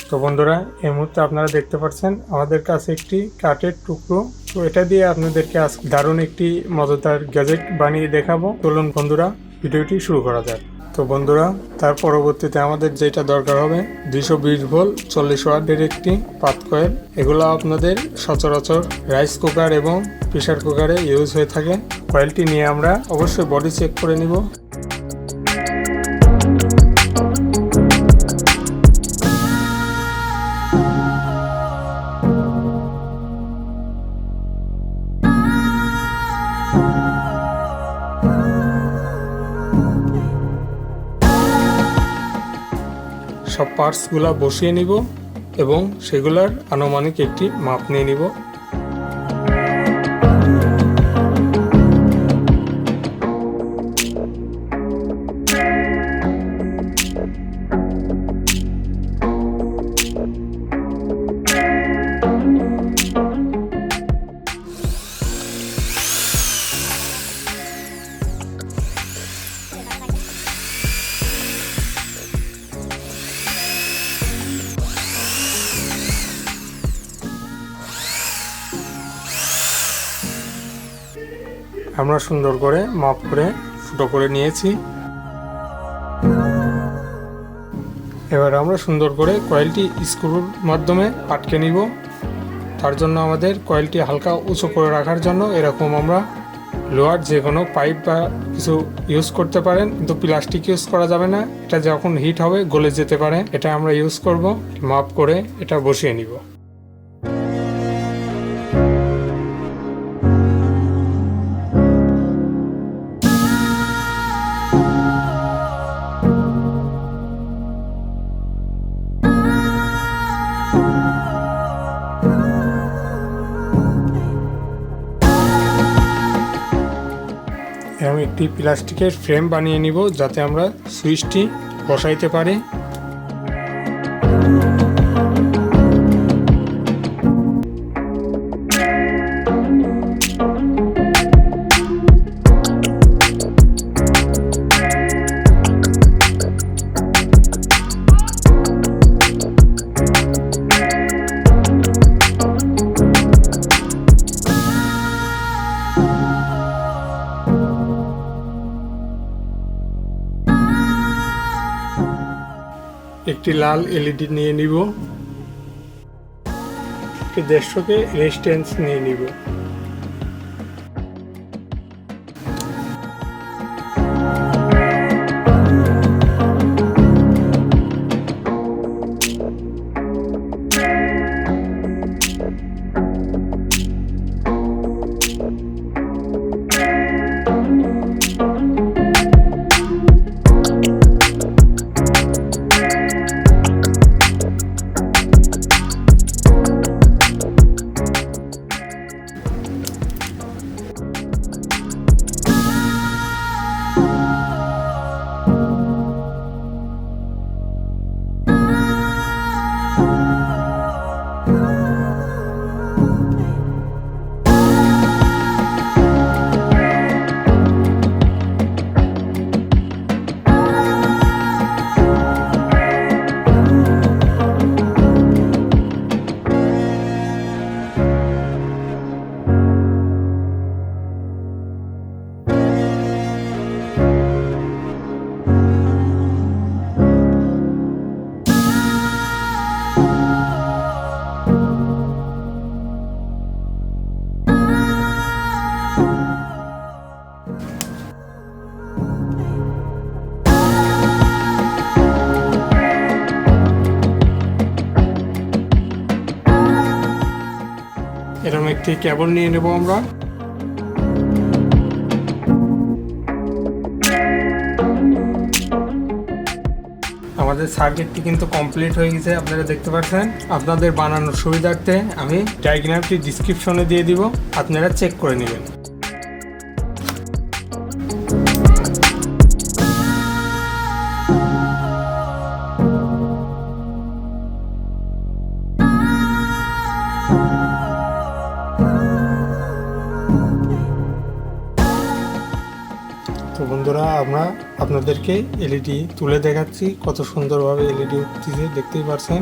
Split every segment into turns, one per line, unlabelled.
তো বন্ধুরা, এই মুহূর্তে আপনারা দেখতে পাচ্ছেন আমাদের কাছে একটি কাঠের টুকরো। তো এটা দিয়ে আপনাদেরকে আজ দারুণ একটি মজাদার গ্যাজেট বানিয়ে দেখাবো। চলুন বন্ধুরা, ভিডিওটি শুরু করা যাক। তো বন্ধুরা, তার পরবর্তীতে আমাদের যেটা দরকার হবে 220 ভোল্ট 40 ওয়াটের একটি পাত কয়েল। এগুলো আপনাদের সচরাচর রাইস কুকার এবং প্রেসার কুকারে ইউজ হয়ে থাকে। কয়েলটি নিয়ে আমরা অবশ্যই বডি চেক করে নিব। সব পার্টসগুলো বসিয়ে নিব এবং সেগুলার আনুমানিক একটি মাপ নিয়ে নিব। আমরা সুন্দর করে মাপ করে ফুটো করে নিয়েছি। এবার আমরা সুন্দর করে কয়েলটি স্ক্রুর মাধ্যমে আটকে নিব। তার জন্য আমাদের কয়েলটি হালকা উঁচু করে রাখার জন্য এরকম আমরা লোহার যে কোনো পাইপ বা কিছু ইউজ করতে পারেন, কিন্তু প্লাস্টিক ইউজ করা যাবে না। এটা যখন হিট হবে গলে যেতে পারে, এটা আমরা ইউজ করব। মাপ করে এটা বসিয়ে নিব। আমি একটি প্লাস্টিকের ফ্রেম বানিয়ে নিব যাতে আমরা সুইচটি বসাইতে পারি। একটি লাল এলইডি নিয়ে নিব, একটি 150 কে রেজিস্ট্যান্স নিয়ে নিব। এরকম একটি কেবল নিয়ে নেব আমরা। আমাদের সার্কিটটি কিন্তু কমপ্লিট হয়ে গেছে, আপনারা দেখতে পাচ্ছেন। আপনাদের বানানোর সুবিধার্থে আমি ডায়াগ্রামটি ডিসক্রিপশনে দিয়ে দিব, আপনারা চেক করে নেবেন। তো বন্ধুরা, আমরা আপনাদেরকে এলইডি তুলে দেখাচ্ছি কত সুন্দরভাবে এলইডি উঠতেছে, দেখতেই পাচ্ছেন।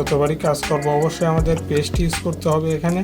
যতবারই কাজ করব অবশ্যই আমাদের পেস্ট ইউজ করতে হবে এখানে।